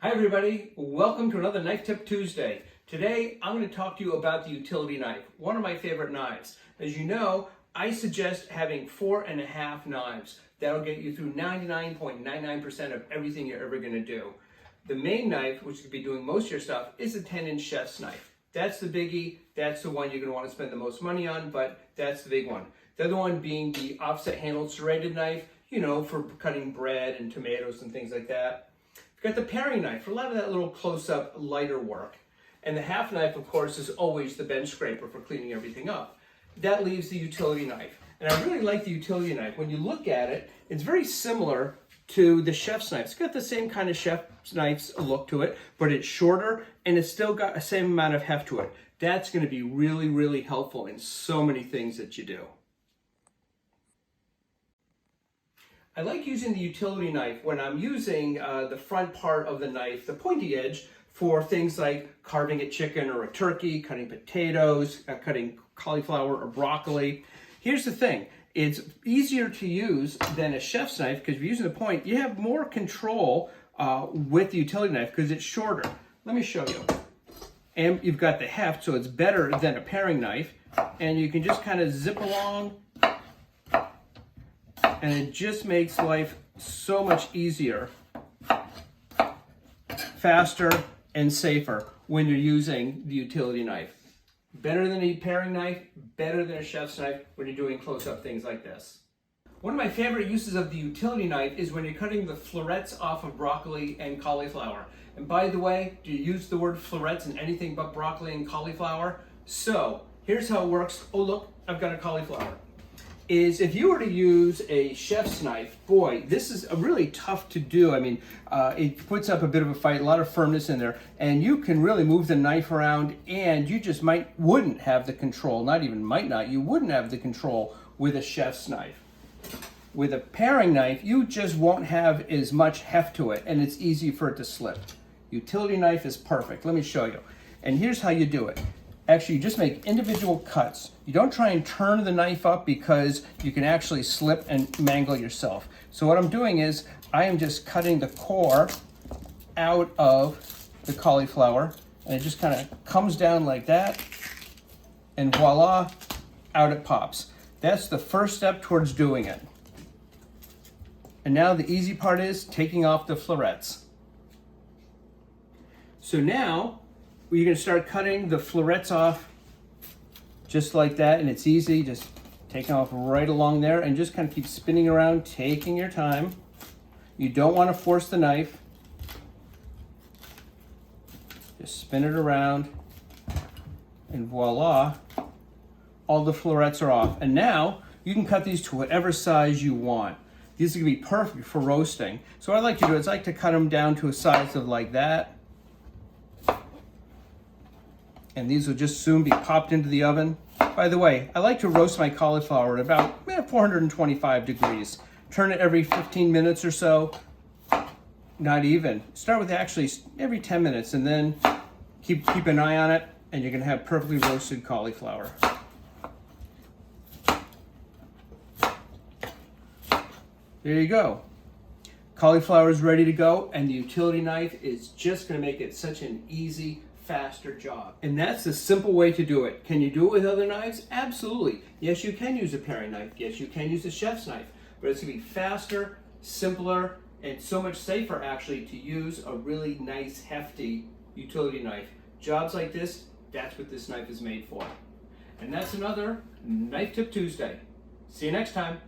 Hi everybody, welcome to another Knife Tip Tuesday. Today I'm going to talk to you about the utility knife, one of my favorite knives. As you know, I suggest having 4.5 knives. That'll get you through 99.99% of everything you're ever going to do. The main knife, which could be doing most of your stuff, is a 10-inch chef's knife. That's the biggie, that's the one you're going to want to spend the most money on, but that's the big one. The other one being the offset handled serrated knife, for cutting bread and tomatoes and things like that. You've got the paring knife for a lot of that little close-up lighter work. And the half knife, of course, is always the bench scraper for cleaning everything up. That leaves the utility knife. And I really like the utility knife. When you look at it, it's very similar to the chef's knife. It's got the same kind of chef's knife's look to it, but it's shorter and it's still got the same amount of heft to it. That's going to be really, really helpful in so many things that you do. I like using the utility knife when I'm using the front part of the knife, the pointy edge, for things like carving a chicken or a turkey, cutting potatoes, cutting cauliflower or broccoli. Here's the thing, it's easier to use than a chef's knife because if you're using the point, you have more control with the utility knife because it's shorter. Let me show you. And you've got the heft, so it's better than a paring knife. And you can just kind of zip along, and it just makes life so much easier, faster, and safer when you're using the utility knife. Better than a paring knife, better than a chef's knife when you're doing close-up things like this. One of my favorite uses of the utility knife is when you're cutting the florets off of broccoli and cauliflower. And by the way, do you use the word florets in anything but broccoli and cauliflower? So, here's how it works. Oh look, I've got a cauliflower. Is if you were to use a chef's knife, boy, this is really tough to do. I mean, it puts up a bit of a fight, a lot of firmness in there, and you can really move the knife around, and you just wouldn't have the control, not even might not, you wouldn't have the control with a chef's knife. With a paring knife, you just won't have as much heft to it, and it's easy for it to slip. Utility knife is perfect. Let me show you. And here's how you do it. Actually, you just make individual cuts. You don't try and turn the knife up because you can actually slip and mangle yourself. So what I'm doing is I am just cutting the core out of the cauliflower, and it just kind of comes down like that, and voila, out it pops. That's the first step towards doing it. And now the easy part is taking off the florets. So now, you're going to start cutting the florets off just like that, and it's easy, just taking off right along there and just kind of keep spinning around, taking your time. You don't want to force the knife. Just spin it around, and voila, all the florets are off. And now you can cut these to whatever size you want. These are going to be perfect for roasting. So what I like to do is I like to cut them down to a size of like that. And these will just soon be popped into the oven. By the way, I like to roast my cauliflower at about 425 degrees. Turn it every 15 minutes or so. Not even. Start with actually every 10 minutes and then keep an eye on it, and you're gonna have perfectly roasted cauliflower. There you go. Cauliflower is ready to go, and the utility knife is just gonna make it such an easy, faster job. And that's the simple way to do it. Can you do it with other knives? Absolutely. Yes, you can use a paring knife. Yes, you can use a chef's knife. But it's going to be faster, simpler, and so much safer actually to use a really nice, hefty utility knife. Jobs like this, that's what this knife is made for. And that's another Knife Tip Tuesday. See you next time.